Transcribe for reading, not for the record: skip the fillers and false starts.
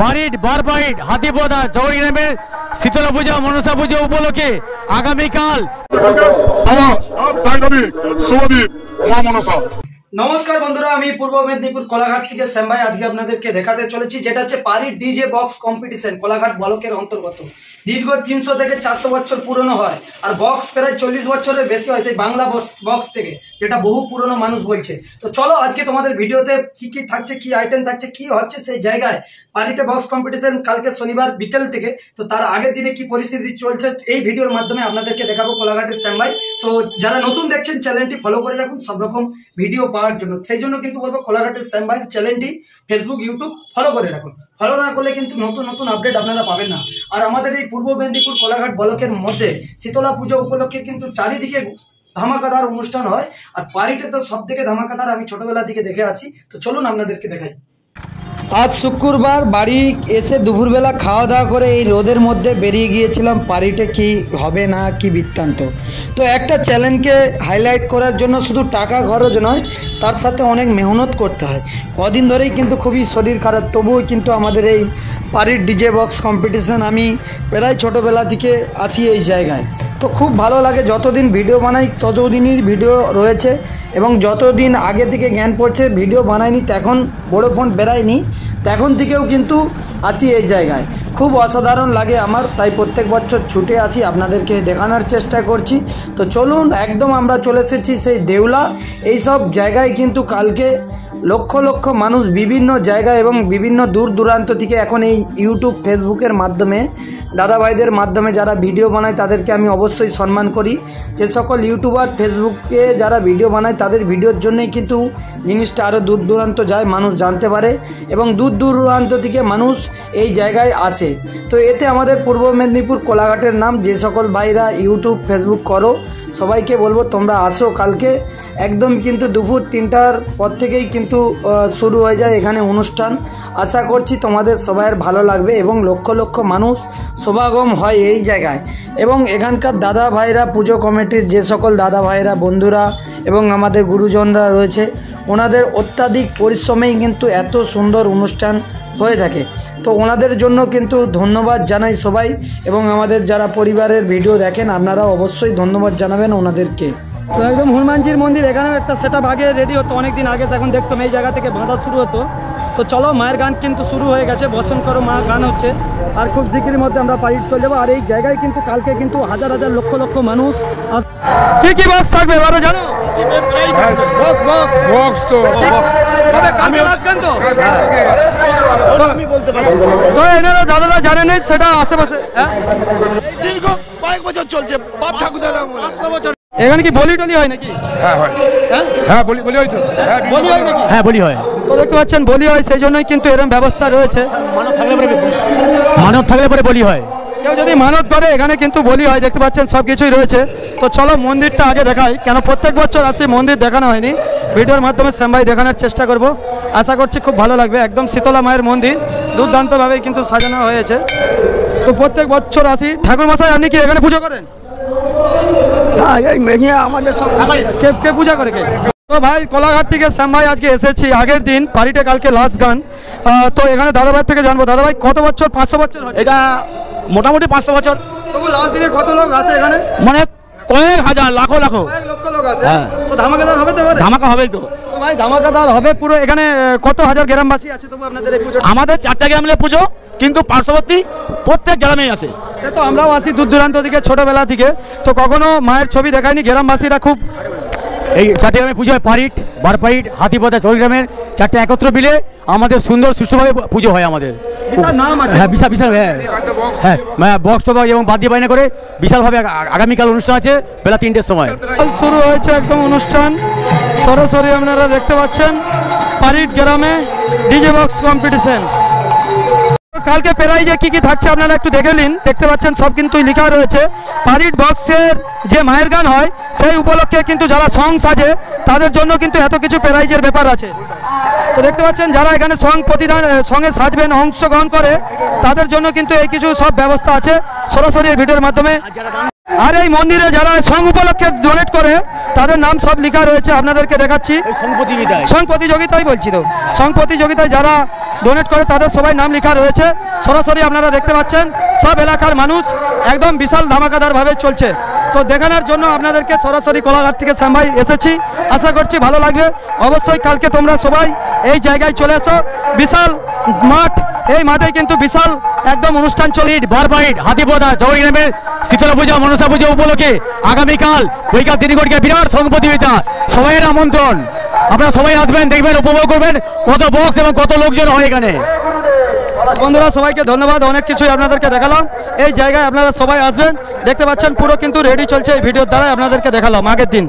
বাড়ির বারবাইট হাতিপোদা চৌরিগ্রামের শীতলা পূজা মনসা পুজো উপলক্ষে আগামীকাল নমস্কার বন্ধুরা, আমি পূর্ব মেদিনীপুর কোলাঘাট থেকে শ্যাম ভাই আজকে আপনাদেরকে দেখাতে চলেছি, যেটা হচ্ছে পারির ডিজে বক্স কম্পিটিশন কোলাঘাট ব্লকের অন্তর্গত। দীর্ঘ 300 থেকে 400 বছর পুরনো হয়, আর বক্স প্রায় 40 বছরের বেশি হয় সেই বাংলা বক্স থেকে, যেটা বহু পুরনো মানুষ বলছে। তো চলো আজকে তোমাদের ভিডিওতে কি কি থাকছে, কি আইটেম থাকছে, কি হচ্ছে সেই জায়গায় পারিতে বক্স কম্পিটিশন কালকে শনিবার বিকেল থেকে। তো তার আগের দিনে কি পরিস্থিতি চলছে এই ভিডিওর মাধ্যমে আপনাদেরকে দেখাবো কোলাঘাটের শ্যাম ভাই। তো যারা নতুন দেখছেন চ্যানেলটি ফলো করে রাখুন সব রকম ভিডিও পাওয়ার জন্য। সেই জন্য কিন্তু বলবো কোলাঘাটের শ্যাম ভাই চ্যানেলটি ফেসবুক ইউটিউব ফলো করে রাখুন। ফলো না করলে কিন্তু নতুন নতুন আপডেট আপনারা পাবেন না। আর আমাদের এই পূর্ব মেদিনীপুর কোলাঘাট ব্লকের মধ্যে শীতলা পুজো উপলক্ষে কিন্তু চারিদিকে ধামাকাদার অনুষ্ঠান হয়, আর পারিতে তো সব থেকে ধামাকাদার আমি ছোটবেলা থেকে দেখে আসি। তো চলুন আপনাদেরকে দেখাই। আজ শুক্রবার বাড়ি এসে দুপুরবেলা খাওয়া দাওয়া করে এই রোদের মধ্যে বেরিয়ে গিয়েছিলাম পারিতে কি হবে না কি বৃত্তান্ত। তো একটা চ্যালেঞ্জকে হাইলাইট করার জন্য শুধু টাকা খরচ নয়, তার সাথে অনেক মেহনত করতে হয়। কদিন ধরেই কিন্তু খুবই শরীর খারাপ, তবুও কিন্তু আমাদের এই পারির ডিজে বক্স কম্পিটিশান আমি প্রায় ছোটোবেলা থেকে আসি এই জায়গায়। তো খুব ভালো লাগে, যতদিন ভিডিও বানাই ততদিনই ভিডিও রয়েছে, এবং যতদিন আগে থেকে জ্ঞান পড়ছে ভিডিও বানাইনি তখন বড় ফোন বেরায়নি, তখন থেকেও কিন্তু আসি এই জায়গায়। খুব অসাধারণ লাগে আমার, তাই প্রত্যেক বছর ছুটে আসি, আপনাদেরকে দেখানোর চেষ্টা করছি। তো চলুন একদম আমরা চলে এসেছি সেই দেউলা। এইসব জায়গায় কিন্তু কালকে লক্ষ লক্ষ মানুষ বিভিন্ন জায়গায় এবং বিভিন্ন দূর দূরান্ত থেকে এখন এই ইউটিউব ফেসবুকের মাধ্যমে দাদাভাইদের মাধ্যমে যারা ভিডিও বানায় তাদেরকে আমি অবশ্যই সম্মান করি। যে সকল ইউটিউবার ফেসবুকে যারা ভিডিও বানায় তাদের ভিডিওর জন্যই কিন্তু জিনিসটা আরও দূর দূরান্ত যায়, মানুষ জানতে পারে, এবং দূর দূরান্ত থেকে মানুষ এই জায়গায় আসে। তো এতে আমাদের পূর্ব মেদিনীপুর কোলাঘাটের নাম। যে সকল ভাইরা ইউটিউব ফেসবুক করো সবাইকে বলবো তোমরা আসো কালকে একদম, কিন্তু দুপুর 3টার পর থেকেই কিন্তু শুরু হয়ে যায় এখানে অনুষ্ঠান। আশা করছি তোমাদের সবাইয়ের ভালো লাগবে এবং লক্ষ লক্ষ মানুষ সমাগম হয় এই জায়গায়। এবং এখানকার দাদা ভাইরা, পুজো কমিটির যে সকল দাদা ভাইরা, বন্ধুরা এবং আমাদের গুরুজনরা রয়েছে, ওনাদের অত্যাধিক পরিশ্রমেই কিন্তু এত সুন্দর অনুষ্ঠান হয়ে থাকে। তো ওনাদের জন্য কিন্তু ধন্যবাদ জানাই সবাই, এবং আমাদের যারা পরিবারের ভিডিও দেখেন আপনারাও অবশ্যই ধন্যবাদ জানাবেন ওনাদেরকে। তো একদম হনুমানজির মন্দির, এখানেও একটা সেটআপ আগে রেডি হতো অনেক দিন আগে, তখন দেখতাম এই জায়গা থেকে বাঁধা শুরু হতো। তো চলো মায়ের গান কিন্তু শুরু হয়ে গেছে, বসন করো মা গান হচ্ছে, আর খুব জিকির মধ্যে আমরা পারিত চলে যাবো। আর এই জায়গায় কিন্তু কালকে কিন্তু হাজার হাজার লক্ষ লক্ষ মানুষ। কি কি বক্স থাকবে এবারে জানো? তো এনারা দাদারা জানেন সেটা আশেপাশে কয়েক বছর চলছে। বাপ ঠাকুর দাদা এখানে কি বলি টলি হয় নাকি? হ্যাঁ বলি হয় তো। বলি হয় নাকি? হ্যাঁ বলি হয়। তো দেখতে পাচ্ছেন বলি হয়, সেই জন্যই কিন্তু এরকম ব্যবস্থা রয়েছে। মানত থাকলে পরে বলি হয়, কেউ যদি মানত করে এখানে কিন্তু বলি হয়। দেখতে পাচ্ছেন সব কিছুই রয়েছে। তো চলো মন্দিরটা আগে দেখাই, কেন প্রত্যেক বছর আসি মন্দির দেখানো হয়নি, ভিডিওর মাধ্যমে শ্যাম ভাই দেখানোর চেষ্টা করব। আশা করছি খুব ভালো লাগবে। একদম শীতলা মায়ের মন্দির দুর্দান্তভাবে কিন্তু সাজানো হয়েছে। তো প্রত্যেক বছর আসি। ঠাকুর মশাই আপনি কি এখানে পুজো করেন? আমাদের কে পূজা করে কে? তো ভাই কোলাঘাট থেকে শ্যাম ভাই আজকে এসেছি আগের দিন পারিতে, কালকে লাস্ট গান। তো এখানে দাদাভাই থেকে জানবো, দাদাভাই কত বছর? 500 বছর এটা মোটামুটি 500 বছর। তবু লাস্ট দিনে কত লোক আসে এখানে? মানে কয়েক হাজার লাখো লাখো লক্ষ লোক আসে। তো ধামাকাদার হবে তো? ধামাকা হবেই তো ভাই, ধামাকাদার হবে পুরো। এখানে কত হাজার গ্রামবাসী আছে তবু আপনাদের এই পুজো? আমাদের 4টা গ্রামের পুজো, কিন্তু পার্শ্ববর্তী প্রত্যেক গ্রামেই আসে। সে তো আমরাও আসি দূর দূরান্ত থেকে, ছোটবেলা থেকে। তো কখনো মায়ের ছবি দেখায়নি, গ্রামবাসীরা খুব এই 4টে গ্রামে পুজো হয়। পারিট, বারপাইট, হাতিপোদা, চৌরিগ্রামের 4টে একত্র মিলে আমাদের সুন্দর সুষ্ঠুভাবে পুজো হয় আমাদের। বিশাল নাম আছে। হ্যাঁ বিশাল বিশাল। হ্যাঁ বক্স টক এবং বাদ্য বাইনা করে বিশালভাবে আগামীকাল অনুষ্ঠান আছে বেলা 3টের সময় শুরু হয়েছে একদম অনুষ্ঠান। সরাসরি আপনারা দেখতে পাচ্ছেন পারিট গ্রামে ডিজে বক্স কম্পিটিশন। কালকে প্রাইজে কি কি থাকছে আপনারা একটু দেখে নিন। দেখতে পাচ্ছেন সব কিন্তু লেখা রয়েছে। পারিট বক্সের যে মায়ের গান হয় সেই উপলক্ষে কিন্তু যারা সং সাজে তাদের জন্য কিন্তু এত কিছু প্রাইজের ব্যাপার আছে। তো দেখতে পাচ্ছেন যারা এখানে সঙ্গে সাজবেন, অংশগ্রহণ করে, তাদের জন্য কিন্তু এই কিছু সব ব্যবস্থা আছে সরাসরি ভিডিওর মাধ্যমে। আর এই মন্দিরে যারা সং উপলক্ষে ডোনেট করে তাদের নাম সব লেখা রয়েছে, আপনাদেরকে দেখাচ্ছি। সং প্রতিযোগিতায় বলছি তো, সং প্রতিযোগিতায় যারা ডোনেট করে তাদের সবাই নাম লেখা রয়েছে। সরাসরি আপনারা দেখতে পাচ্ছেন সব এলাকার মানুষ একদম বিশাল ধামাকাদারভাবে চলছে। তো দেখানোর জন্য আপনাদেরকে সরাসরি কোলাঘাট থেকে শ্যাম ভাই এসেছি, আশা করছি ভালো লাগবে। অবশ্যই কালকে তোমরা সবাই এই জায়গায় চলে এসো, বিশাল মাঠ, এই মাঠে কিন্তু বিশাল একদম অনুষ্ঠান চলে। বারবাইট হাতিপোদা জৌরি গ্রামের শীতলা পূজা মনসা পূজা উপলক্ষে আগামীকাল বৈকাল 3 ঘটিকা বিরাট সঙ্গ প্রতিযোগিতা, সবাইয়ের আমন্ত্রণ। আপনারা সবাই আসবেন, দেখবেন, উপভোগ করবেন কত বক্স এবং কত লোকজন হয় এখানে। বন্ধুরা সবাইকে ধন্যবাদ, অনেক কিছুই আপনাদেরকে দেখালাম। এই জায়গায় আপনারা সবাই আসবেন, দেখতে পাচ্ছেন পুরো কিন্তু রেডি চলছে এই ভিডিওর দ্বারা আপনাদেরকে দেখালাম আগের দিন।